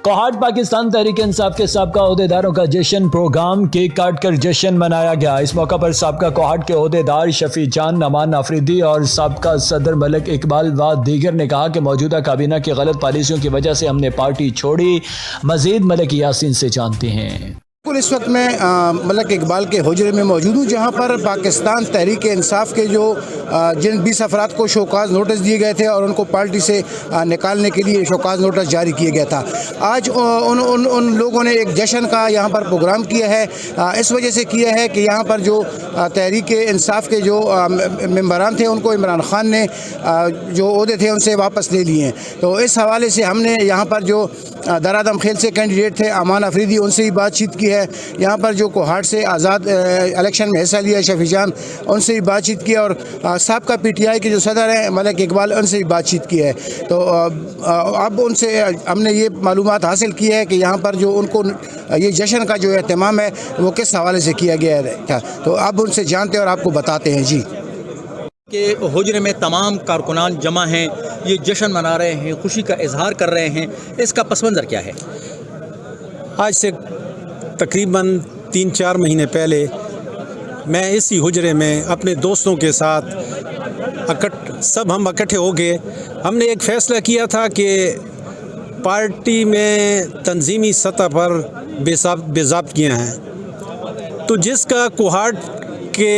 کوہاٹ پاکستان تحریک انصاف کے سابقہ عہدیداروں کا جشن پروگرام کیک کاٹ کر جشن منایا گیا۔ اس موقع پر سابقہ کوہاٹ کے عہدیدار شفیع جان، نعمان آفریدی اور سابقہ صدر ملک اقبال و دیگر نے کہا کہ موجودہ کابینہ کی غلط پالیسیوں کی وجہ سے ہم نے پارٹی چھوڑی۔ مزید ملک یاسین سے جانتے ہیں۔ اس وقت میں ملک اقبال کے حجرے میں موجود ہوں، جہاں پر پاکستان تحریک انصاف کے جو جن 20 افراد کو شوکاز نوٹس دیے گئے تھے اور ان کو پارٹی سے نکالنے کے لیے شوکاز نوٹس جاری کیا گیا تھا، آج ان لوگوں نے ایک جشن کا یہاں پر پروگرام کیا ہے۔ اس وجہ سے کیا ہے کہ یہاں پر جو تحریک انصاف کے جو ممبران تھے ان کو عمران خان نے جو عہدے تھے ان سے واپس لے لیے ہیں، تو اس حوالے سے ہم نے یہاں پر جو درادم خیل سے کینڈیڈیٹ تھے امان آفریدی، ان سے بھی بات چیت کی ہے۔ یہاں پر جو کوہاٹ سے آزاد الیکشن میں حصہ لیا شفیع جان، ان سے بھی بات چیت کی، اور سابقہ پی ٹی آئی کے جو صدر ہیں ملک اقبال، ان سے بھی بات چیت کی ہے۔ تو اب ان سے ہم نے یہ معلومات حاصل کی ہے کہ یہاں پر جو ان کو یہ جشن کا جو اہتمام ہے وہ کس حوالے سے کیا گیا تھا، تو اب ان سے جانتے ہیں اور آپ کو بتاتے ہیں۔ جی، کہ حجرے میں تمام کارکنان جمع ہیں، یہ جشن منا رہے ہیں، خوشی کا اظہار کر رہے ہیں، اس کا پس منظر کیا ہے؟ آج سے تقریباً 3-4 مہینے پہلے میں اسی حجرے میں اپنے دوستوں کے ساتھ ہم اکٹھے ہو گئے، ہم نے ایک فیصلہ کیا تھا کہ پارٹی میں تنظیمی سطح پر بے ضابطگیاں ہیں، تو جس کا کوہاٹ کے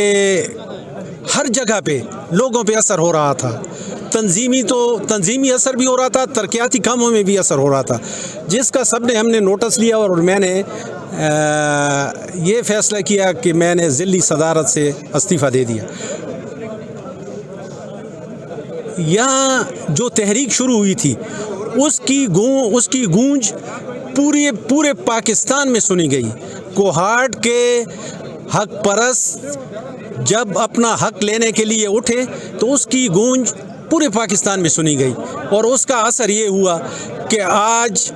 ہر جگہ پہ لوگوں پہ اثر ہو رہا تھا، تنظیمی اثر بھی ہو رہا تھا، ترقیاتی کاموں میں بھی اثر ہو رہا تھا، جس کا ہم نے نوٹس لیا، اور میں نے یہ فیصلہ کیا کہ میں نے ضلعی صدارت سے استعفیٰ دے دیا۔ یہاں جو تحریک شروع ہوئی تھی اس کی گونج پورے پاکستان میں سنی گئی۔ کوہاٹ کے حق پرست جب اپنا حق لینے کے لیے اٹھے تو اس کی گونج پورے پاکستان میں سنی گئی، اور اس کا اثر یہ ہوا کہ آج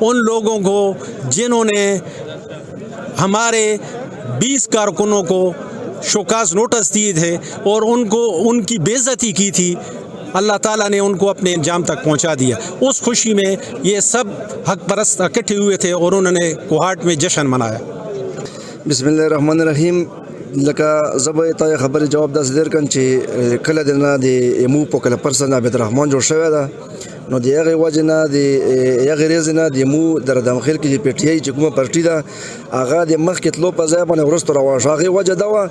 ان لوگوں کو جنہوں نے ہمارے 20 کارکنوں کو شوکاز نوٹس دیے تھے اور ان کی بے عزتی کی تھی، اللہ تعالیٰ نے ان کو اپنے انجام تک پہنچا دیا۔ اس خوشی میں یہ سب حق پرست اکٹھے ہوئے تھے اور انہوں نے کوہاٹ میں جشن منایا۔ بسم الله الرحمن الرحیم۔ لکه زبا ته خبرې جواب داسې درکړم چې کله د نه د ایمو په کله پرسن عبد الرحمن جوړ شوی ده، نو د هغې وجې نه د هغې ریځې نه د ایمو د ردم خیل کې چې پی ټي آی چې کومه پارټي ده هغه د مخکې تلو په ځای باندې وروسته روان شو. هغې وجه دا وه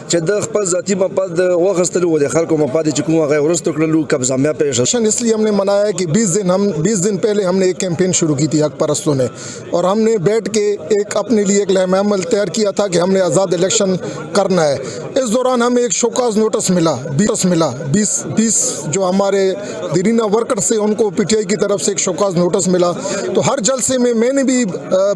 چې د خپل ذاتي مفاد واخیستلو و د خلکو مفاد چې کوم هغه یې وروسته کړلو قبضامیه پیښه. جشن اس لیے ہم نے منایا ہے کہ 20 دن پہلے ہم نے ایک کیمپین شروع کی تھی حق پرستوں نے، اور ہم نے بیٹھ کے ایک اپنے لیے ایک لائحہ عمل تیار کیا تھا کہ ہم نے آزاد الیکشن کرنا ہے۔ اس دوران ہمیں ایک شوکاز نوٹس ملا 20 جو ہمارے دیرینہ ورکر سے ان کو پی ٹی آئی کی طرف سے ایک شوکاز نوٹس ملا، تو ہر جلسے میں نے بھی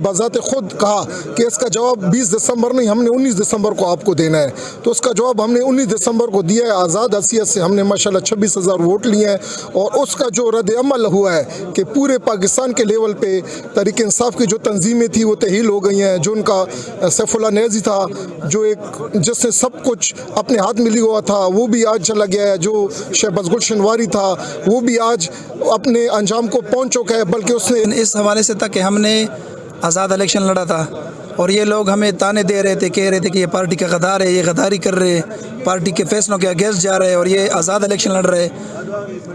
بذات خود کہا کہ اس کا جواب 20 دسمبر نہیں، ہم نے 19 دسمبر کو آپ کو دینا ہے، تو اس کا جواب ہم نے 19 دسمبر کو دیا ہے۔ آزاد حیثیت سے ہم نے ماشاءاللہ 26,000 ووٹ لیے ہیں، اور اس کا جو رد عمل ہوا ہے کہ پورے پاکستان کے لیول پہ تحریک انصاف کی جو تنظیمیں تھیں وہ تحلیل ہو گئی ہیں۔ جو ان کا سیف اللہ نیازی تھا، جو جس نے سب کچھ اپنے ہاتھ میں لیا ہوا تھا، وہ بھی آج چلا گیا ہے۔ جو شہباز گل شنواری تھا وہ بھی آج اپنے انجام کو پہنچ چکا ہے، بلکہ اس نے اس حوالے سے تھا کہ ہم نے آزاد الیکشن لڑا تھا، اور یہ لوگ ہمیں تانے دے رہے تھے، کہہ رہے تھے کہ یہ پارٹی کا غدار ہے، یہ غداری کر رہے، پارٹی کے فیصلوں کے اگینسٹ جا رہے اور یہ آزاد الیکشن لڑ رہے۔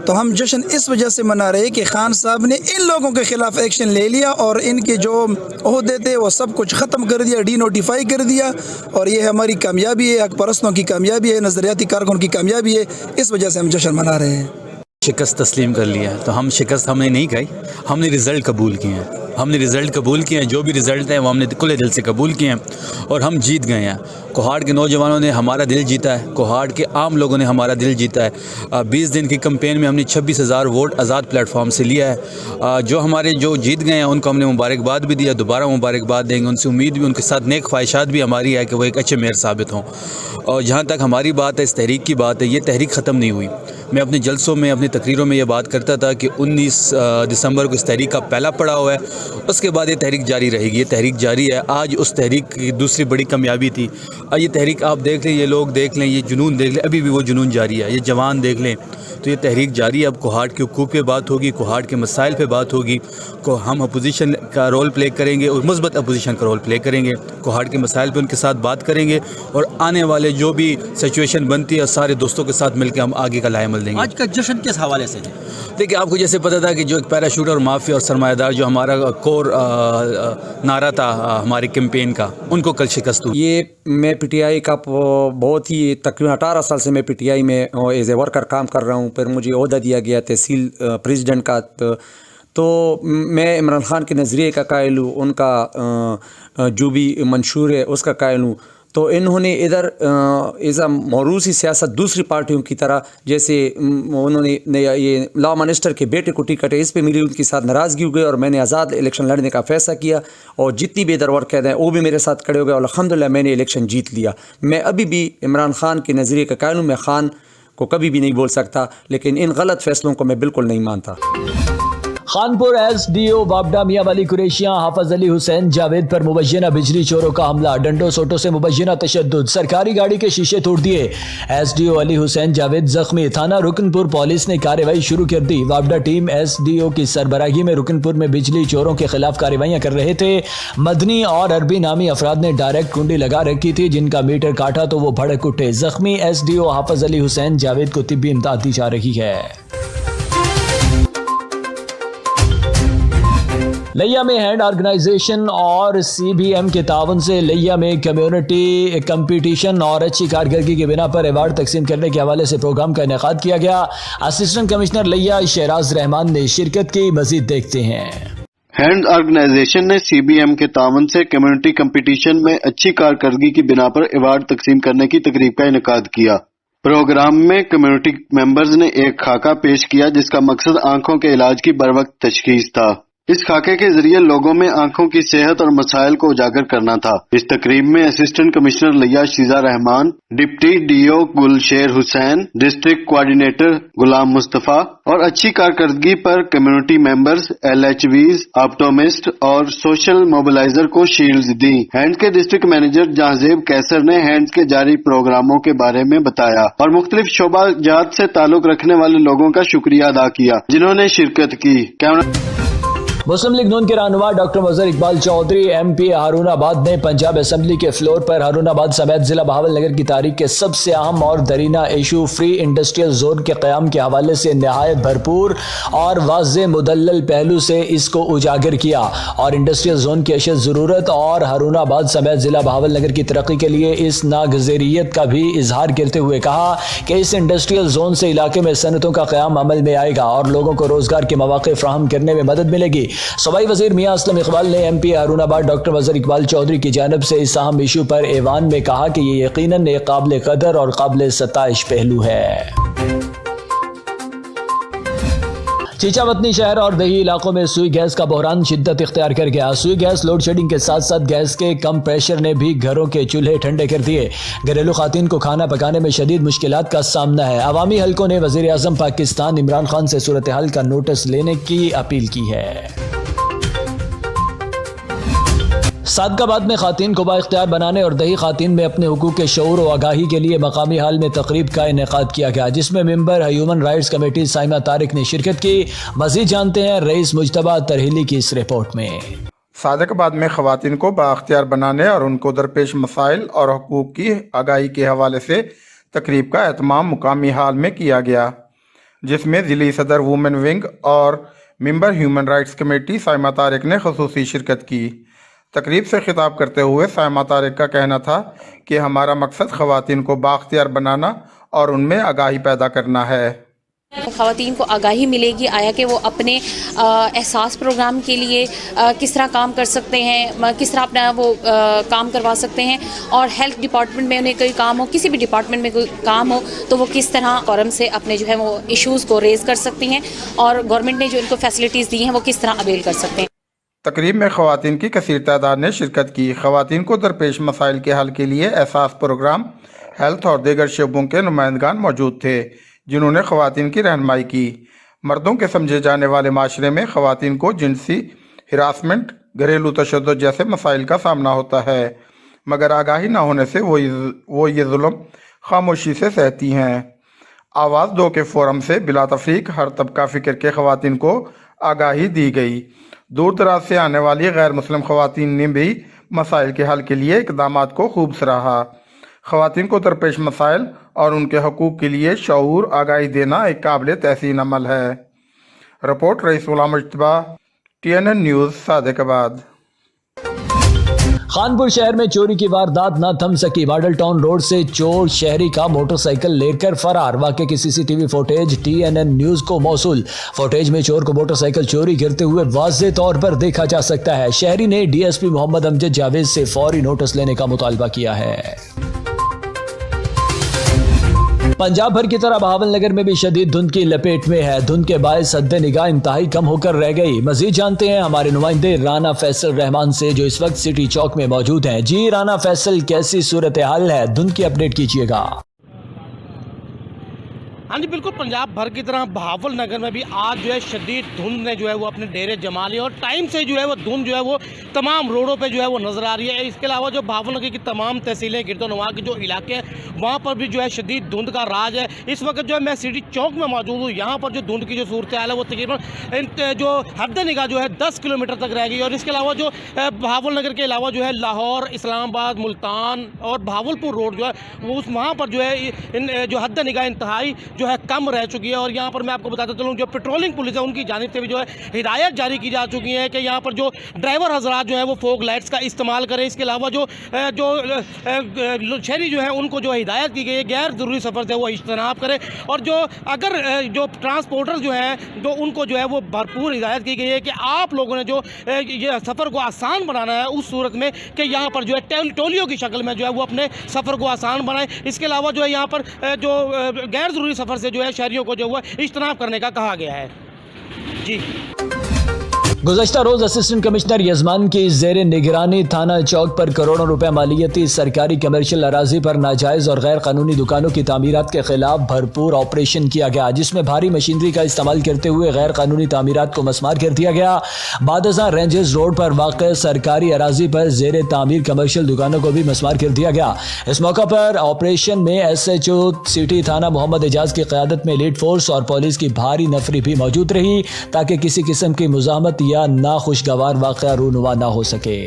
تو ہم جشن اس وجہ سے منا رہے کہ خان صاحب نے ان لوگوں کے خلاف ایکشن لے لیا، اور ان کے جو عہدے تھے وہ سب کچھ ختم کر دیا، ڈی نوٹیفائی کر دیا، اور یہ ہماری کامیابی ہے، حق پرستوں کی کامیابی ہے، نظریاتی کارکن کی کامیابی ہے۔ اس وجہ سے ہم جشن منا رہے ہیں۔ شکست تسلیم کر لیا، تو ہم شکست ہم نے نہیں کھائی، ہم نے رزلٹ قبول کیے ہیں، جو بھی رزلٹ ہیں وہ ہم نے کھلے دل سے قبول کیے ہیں، اور ہم جیت گئے ہیں۔ کوہاٹ کے نوجوانوں نے ہمارا دل جیتا ہے، کوہاٹ کے عام لوگوں نے ہمارا دل جیتا ہے۔ 20 دن کی کمپین میں ہم نے 26,000 ووٹ آزاد پلیٹ فارم سے لیا ہے۔ جو ہمارے جو جیت گئے ہیں ان کو ہم نے مبارکباد بھی دیا، دوبارہ مبارکباد دیں گے، ان سے امید بھی، ان کے ساتھ نیک خواہشات بھی ہماری ہے کہ وہ ایک اچھے میئر ثابت ہوں۔ اور جہاں تک ہماری بات ہے، اس تحریک کی بات ہے، یہ تحریک ختم نہیں ہوئی۔ میں اپنے جلسوں میں، اپنی تقریروں میں یہ بات کرتا تھا کہ 19 دسمبر کو اس تحریک کا پہلا پڑاؤ ہے، اس کے بعد یہ تحریک جاری رہے گی۔ یہ تحریک جاری ہے۔ آج اس تحریک کی دوسری بڑی کامیابی تھی، یہ تحریک آپ دیکھ لیں، یہ لوگ دیکھ لیں، یہ جنون دیکھ لیں، ابھی بھی وہ جنون جاری ہے۔ یہ جوان دیکھ لیں، تو یہ تحریک جاری ہے. اب کوہاٹ کے حقوق پہ بات ہوگی, کوہاٹ کے مسائل پہ بات ہوگی, کو ہم اپوزیشن کا رول پلے کریں گے اور مثبت اپوزیشن کا رول پلے کریں گے. کوہاٹ کے مسائل پہ ان کے ساتھ بات کریں گے اور آنے والے جو بھی سچویشن بنتی ہے سارے دوستوں کے ساتھ مل کے ہم آگے کا لائے عمل دیں گے. آج کا جشن کس حوالے سے ہے؟ دیکھیے, آپ کو جیسے پتہ تھا کہ جو ایک پیراشوٹ اور مافیا اور سرمایہ دار جو ہمارا کور نعرہ تھا ہمارے کیمپین کا, ان کو کل شکست ہوئی. یہ میں پی ٹی آئی کا بہت ہی تقریباً 18 سال سے میں پی ٹی آئی میں ایز اے ورکر کام کر رہا ہوں. پھر مجھے عہدہ دیا گیا تحصیل پریزیڈنٹ کا. تو میں عمران خان کے نظریے کا قائل ہوں, ان کا جو بھی منشور ہے اس کا قائل ہوں. تو انہوں نے ادھر ایزا موروثی سیاست دوسری پارٹیوں کی طرح, جیسے انہوں نے یہ لا منسٹر کے بیٹے کو ٹکٹ ہے اس پہ میری ان کے ساتھ ناراضگی ہو گئی اور میں نے آزاد الیکشن لڑنے کا فیصلہ کیا. اور جتنی بھی ادھر ورکر ہیں وہ بھی میرے ساتھ کھڑے ہو گئے اور الحمدللہ میں نے الیکشن جیت لیا. میں ابھی بھی عمران خان کے نظریے کا قائل ہوں. میں خان کو کبھی بھی نہیں بول سکتا, لیکن ان غلط فیصلوں کو میں بالکل نہیں مانتا. خانپور ایس ڈی او وابڈا میاں ولی قریشیاں حافظ علی حسین جاوید پر مبینہ بجلی چوروں کا حملہ, ڈنڈوں سوٹوں سے مبینہ تشدد, سرکاری گاڑی کے شیشے توڑ دیے. ایس ڈی او علی حسین جاوید زخمی, تھانہ رکن پور پولیس نے کارروائی شروع کر دی. وابڈا ٹیم ایس ڈی او کی سربراہی میں رکن پور میں بجلی چوروں کے خلاف کارروائیاں کر رہے تھے. مدنی اور عربی نامی افراد نے ڈائریکٹ کنڈی لگا رکھی تھی, جن کا میٹر کاٹا تو وہ بھڑک اٹھے. زخمی ایس ڈی او حافظ علی حسین جاوید کو طبی امداد دی جا رہی ہے. لیا میں ہینڈ آرگنائزیشن اور سی بی ایم کے تعاون سے لیا میں کمیونٹی کمپٹیشن اور اچھی کارکردگی کی بنا پر ایوارڈ تقسیم کرنے کے حوالے سے پروگرام کا انعقاد کیا گیا. اسسٹنٹ کمشنر لیا شہراز رحمان نے شرکت کی. مزید دیکھتے ہیں. ہینڈ آرگنائزیشن نے سی بی ایم کے تعاون سے کمیونٹی کمپٹیشن میں اچھی کارکردگی کی بنا پر ایوارڈ تقسیم کرنے کی تقریب کا انعقاد کیا. پروگرام میں کمیونٹی ممبرز نے ایک خاکہ پیش کیا جس کا مقصد آنکھوں کے علاج کی بروقت تشخیص تھا. اس خاکے کے ذریعے لوگوں میں آنکھوں کی صحت اور مسائل کو اجاگر کرنا تھا. اس تقریب میں اسسٹنٹ کمشنر لیا شیزہ رحمان, ڈپٹی ڈی او گلشیر حسین, ڈسٹرکٹ کوآرڈینیٹر غلام مصطفیٰ اور اچھی کارکردگی پر کمیونٹی ممبرز, ایل ایچ ویز, آپٹومسٹ اور سوشل موبلائزر کو شیلڈز دی. ہینڈز کے ڈسٹرکٹ مینیجر جہانزیب کیسر نے ہینڈز کے جاری پروگراموں کے بارے میں بتایا اور مختلف شعبہ جات سے تعلق رکھنے والے لوگوں کا شکریہ ادا کیا جنہوں نے شرکت کی. مسلم لیگ نون کے رہنما ڈاکٹر مظہر اقبال چودھری ایم پی ہارون آباد نے پنجاب اسمبلی کے فلور پر ہارون آباد سمیت ضلع بہاول نگر کی تاریخ کے سب سے اہم اور درینہ ایشو فری انڈسٹریل زون کے قیام کے حوالے سے نہایت بھرپور اور واضح مدلل پہلو سے اس کو اجاگر کیا اور انڈسٹریل زون کی اشد ضرورت اور ہارون آباد سمیت ضلع بہاول نگر کی ترقی کے لیے اس ناگزیریت کا بھی اظہار کرتے ہوئے کہا کہ اس انڈسٹریل زون سے علاقے میں صنعتوں کا قیام عمل میں آئے گا اور لوگوں کو روزگار کے مواقع فراہم کرنے میں مدد ملے گی. صوبائی وزیر میاں اسلم اقبال نے ایم پی ہارون آباد ڈاکٹر مظہر اقبال چودھری کی جانب سے اس اہم ایشو پر ایوان میں کہا کہ یہ یقیناً ایک قابل قدر اور قابل ستائش پہلو ہے. چیچا وطنی شہر اور دیہی علاقوں میں سوئی گیس کا بحران شدت اختیار کر گیا. سوئی گیس لوڈ شیڈنگ کے ساتھ ساتھ گیس کے کم پریشر نے بھی گھروں کے چولہے ٹھنڈے کر دیے. گھریلو خواتین کو کھانا پکانے میں شدید مشکلات کا سامنا ہے. عوامی حلقوں نے وزیر اعظم پاکستان عمران خان سے صورتحال کا نوٹس لینے کی اپیل کی ہے. صادق آباد میں خواتین کو با اختیار بنانے اور دیہی خواتین میں اپنے حقوق کے شعور و آگاہی کے لیے مقامی ہال میں تقریب کا انعقاد کیا گیا جس میں member human rights committee Saima Tariq نے شرکت کی. مزید جانتے ہیں رئیس مجتبیٰ ترہیلی کی اس رپورٹ میں. صادق آباد میں خواتین کو با اختیار بنانے اور ان کو درپیش مسائل اور حقوق کی آگاہی کے حوالے سے تقریب کا اہتمام مقامی ہال میں کیا گیا جس میں ضلعی صدر وومن ونگ اور member human rights committee Saima Tariq نے خصوصی شرکت کی. تقریب سے خطاب کرتے ہوئے سائمہ طارق کا کہنا تھا کہ ہمارا مقصد خواتین کو بااختیار بنانا اور ان میں آگاہی پیدا کرنا ہے. خواتین کو آگاہی ملے گی آیا کہ وہ اپنے احساس پروگرام کے لیے کس طرح کام کر سکتے ہیں, کس طرح اپنا وہ کام کروا سکتے ہیں, اور ہیلتھ ڈپارٹمنٹ میں انہیں کوئی کام ہو, کسی بھی ڈپارٹمنٹ میں کوئی کام ہو تو وہ کس طرح فورم سے اپنے جو ہے وہ ایشوز کو ریز کر سکتی ہیں اور گورنمنٹ نے جو ان کو فیسلٹیز دی ہیں وہ کس طرح اویل کر سکتے ہیں. تقریب میں خواتین کی کثیر تعداد نے شرکت کی. خواتین کو درپیش مسائل کے حل کے لیے احساس پروگرام, ہیلتھ اور دیگر شعبوں کے نمائندگان موجود تھے جنہوں نے خواتین کی رہنمائی کی. مردوں کے سمجھے جانے والے معاشرے میں خواتین کو جنسی ہراسمنٹ, گھریلو تشدد جیسے مسائل کا سامنا ہوتا ہے, مگر آگاہی نہ ہونے سے وہ یہ ظلم خاموشی سے سہتی ہیں. آواز دو کے فورم سے بلا تفریق ہر طبقہ فکر کے خواتین کو آگاہی دی گئی۔ دور دراز سے آنے والی غیر مسلم خواتین نے بھی مسائل کے حل کے لیے اقدامات کو خوب سراہا۔ خواتین کو درپیش مسائل اور ان کے حقوق کے لیے شعور آگاہی دینا ایک قابل تحسین عمل ہے۔ رپورٹ رئیس غلام اجتبا، TNN نیوز، صادق آباد۔ خانپور شہر میں چوری کی واردات نہ تھم سکی، ماڈل ٹاؤن روڈ سے چور شہری کا موٹر سائیکل لے کر فرار۔ واقعے کی CCTV فوٹیج TNN نیوز کو موصول۔ فوٹیج میں چور کو موٹر سائیکل چوری کرتے ہوئے واضح طور پر دیکھا جا سکتا ہے۔ شہری نے DSP محمد امجد جاوید سے فوری نوٹس لینے کا مطالبہ کیا ہے۔ پنجاب بھر کی طرح بہاول نگر میں بھی شدید دھند کی لپیٹ میں ہے۔ دھند کے باعث حد نگاہ انتہائی کم ہو کر رہ گئی۔ مزید جانتے ہیں ہمارے نمائندے رانا فیصل رحمان سے جو اس وقت سٹی چوک میں موجود ہیں۔ جی رانا فیصل، کیسی صورتحال ہے؟ دھند کی اپڈیٹ کیجیے گا۔ ہاں جی بالکل، پنجاب بھر کی طرح بہاول نگر میں بھی آج جو ہے شدید دھند نے جو ہے وہ اپنے ڈیرے جما لیے اور ٹائم سے جو ہے وہ دھند جو ہے وہ تمام روڈوں پہ جو ہے وہ نظر آ رہی ہے۔ اس کے علاوہ جو بہاول نگر کی تمام تحصیلیں، گرد و نواح کے جو علاقے ہیں وہاں پر بھی جو ہے شدید دھند کا راج ہے۔ اس وقت جو ہے میں سٹی چوک میں موجود ہوں، یہاں پر جو دھند کی جو صورتحال ہے وہ تقریباً جو حد نگاہ جو ہے 10 کلومیٹر تک رہ گئی۔ اور اس کے علاوہ جو بہاول نگر کے علاوہ جو ہے لاہور، اسلام آباد، ملتان اور بہاولپور روڈ جو ہے وہاں پر جو ہے جو حد نگاہ انتہائی جو ہے کم رہ چکی ہے۔ اور یہاں پر میں آپ کو بتاتا چلوں جو پیٹرولنگ پولیس ہے ان کی جانب سے بھی جو ہے ہدایت جاری کی جا چکی ہے کہ یہاں پر جو ڈرائیور حضرات جو ہیں وہ فوگ لائٹس کا استعمال کریں۔ اس کے علاوہ جو شہری جو ہیں ان کو جو ہدایت کی گئی ہے غیر ضروری سفر سے وہ اجتناب کریں، اور جو اگر جو ٹرانسپورٹر جو ہیں تو ان کو جو ہے وہ بھرپور ہدایت کی گئی ہے کہ آپ لوگوں نے جو یہ سفر کو آسان بنانا ہے اس صورت میں کہ یہاں پر جو ہے ٹولیوں کی شکل میں جو ہے وہ اپنے سفر کو آسان بنائیں۔ اس کے علاوہ جو ہے یہاں پر جو غیر ضروری سفر سے جو ہے شہریوں کو جو ہے اجتناب کرنے کا کہا گیا ہے۔ جی گزشتہ روز اسسٹنٹ کمشنر یزمان کی زیر نگرانی تھانہ چوک پر کروڑوں روپے مالیتی سرکاری کمرشل اراضی پر ناجائز اور غیر قانونی دکانوں کی تعمیرات کے خلاف بھرپور آپریشن کیا گیا، جس میں بھاری مشینری کا استعمال کرتے ہوئے غیر قانونی تعمیرات کو مسمار کر دیا گیا۔ بادزاں رینجز روڈ پر واقع سرکاری اراضی پر زیر تعمیر کمرشل دکانوں کو بھی مسمار کر دیا گیا۔ اس موقع پر آپریشن میں SHO سٹی تھانہ محمد اعجاز کی قیادت میں لیڈ فورس اور پولیس کی بھاری نفری بھی موجود رہی تاکہ کسی قسم کی مزاحمت یا ناخوشگوار واقعہ رونما نہ ہو سکے۔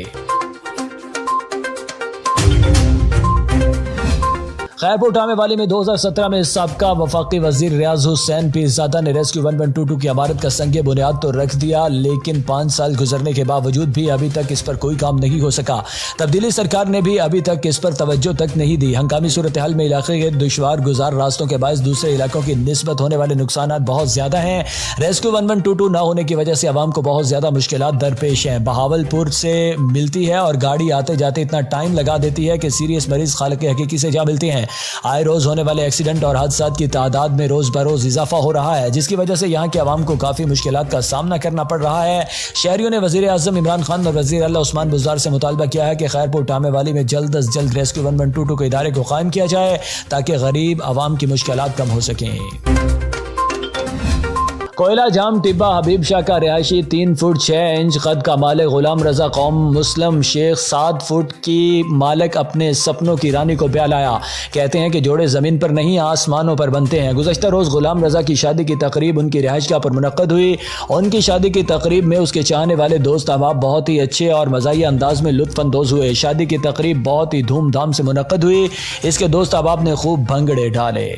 خیرپور ٹامے والی میں 2017 میں سابقہ وفاقی وزیر ریاض حسین پیرزادہ نے ریسکیو 1122 کی عمارت کا سنگ بنیاد تو رکھ دیا، لیکن 5 سال گزرنے کے باوجود بھی ابھی تک اس پر کوئی کام نہیں ہو سکا۔ تبدیلی سرکار نے بھی ابھی تک اس پر توجہ تک نہیں دی۔ ہنگامی صورتحال میں علاقے کے دشوار گزار راستوں کے باعث دوسرے علاقوں کی نسبت ہونے والے نقصانات بہت زیادہ ہیں۔ ریسکیو 1122 نہ ہونے کی وجہ سے عوام کو بہت زیادہ مشکلات درپیش ہیں۔ بہاولپور سے ملتی ہے اور گاڑی آتے جاتے اتنا ٹائم لگا دیتی ہے کہ سیریس مریض خالق حقیقی سے جا ملتے ہیں۔ آئے روز ہونے والے ایکسیڈنٹ اور حادثات کی تعداد میں روز بروز اضافہ ہو رہا ہے، جس کی وجہ سے یہاں کے عوام کو کافی مشکلات کا سامنا کرنا پڑ رہا ہے۔ شہریوں نے وزیر اعظم عمران خان اور وزیر اعلیٰ عثمان بزدار سے مطالبہ کیا ہے کہ خیرپور ٹامے والی میں جلد از جلد ریسکیو 1122 کے ادارے کو قائم کیا جائے تاکہ غریب عوام کی مشکلات کم ہو سکیں۔ کوئلہ جام ٹبہ حبیب شاہ کا رہائشی 3 فٹ 6 انچ قد کا مالک غلام رضا قوم مسلم شیخ 7 فٹ کی مالک اپنے سپنوں کی رانی کو پیار لایا۔ کہتے ہیں کہ جوڑے زمین پر نہیں آسمانوں پر بنتے ہیں۔ گزشتہ روز غلام رضا کی شادی کی تقریب ان کی رہائش گاہ پر منعقد ہوئی۔ ان کی شادی کی تقریب میں اس کے چاہنے والے دوست احباب بہت ہی اچھے اور مزاحیہ انداز میں لطف اندوز ہوئے۔ شادی کی تقریب بہت ہی دھوم دھام سے منعقد ہوئی۔ اس کے دوست احباب نے خوب بھنگڑے ڈالے۔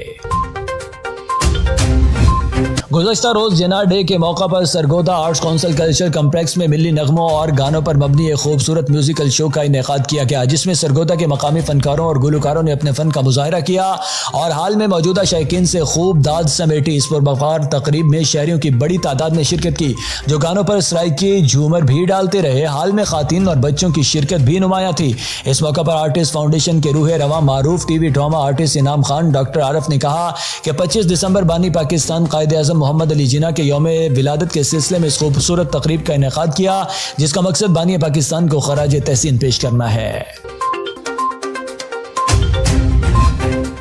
گزشتہ روز جنا ڈے کے موقع پر Sargodha arts council culture complex میں ملی نغموں اور گانوں پر مبنی ایک خوبصورت میوزیکل شو کا انعقاد کیا گیا، جس میں سرگودا کے مقامی فنکاروں اور گلوکاروں نے اپنے فن کا مظاہرہ کیا اور حال میں موجودہ شائقین سے خوب داد سمیٹی۔ اس پربخار تقریب میں شہریوں کی بڑی تعداد نے شرکت کی جو گانوں پر سرائکی جھومر بھی ڈالتے رہے۔ حال میں خواتین اور بچوں کی شرکت بھی نمایاں تھی۔ اس موقع پر آرٹسٹ فاؤنڈیشن کے روح رواں معروف ٹی وی ڈرامہ آرٹسٹ انعام خان ڈاکٹر عارف نے کہا کہ 25 دسمبر بانی پاکستان قائد اعظم محمد علی جناح کے یوم ولادت کے سلسلے میں اس خوبصورت تقریب کا انعقاد کیا، جس کا مقصد بانی پاکستان کو خراج تحسین پیش کرنا ہے۔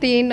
3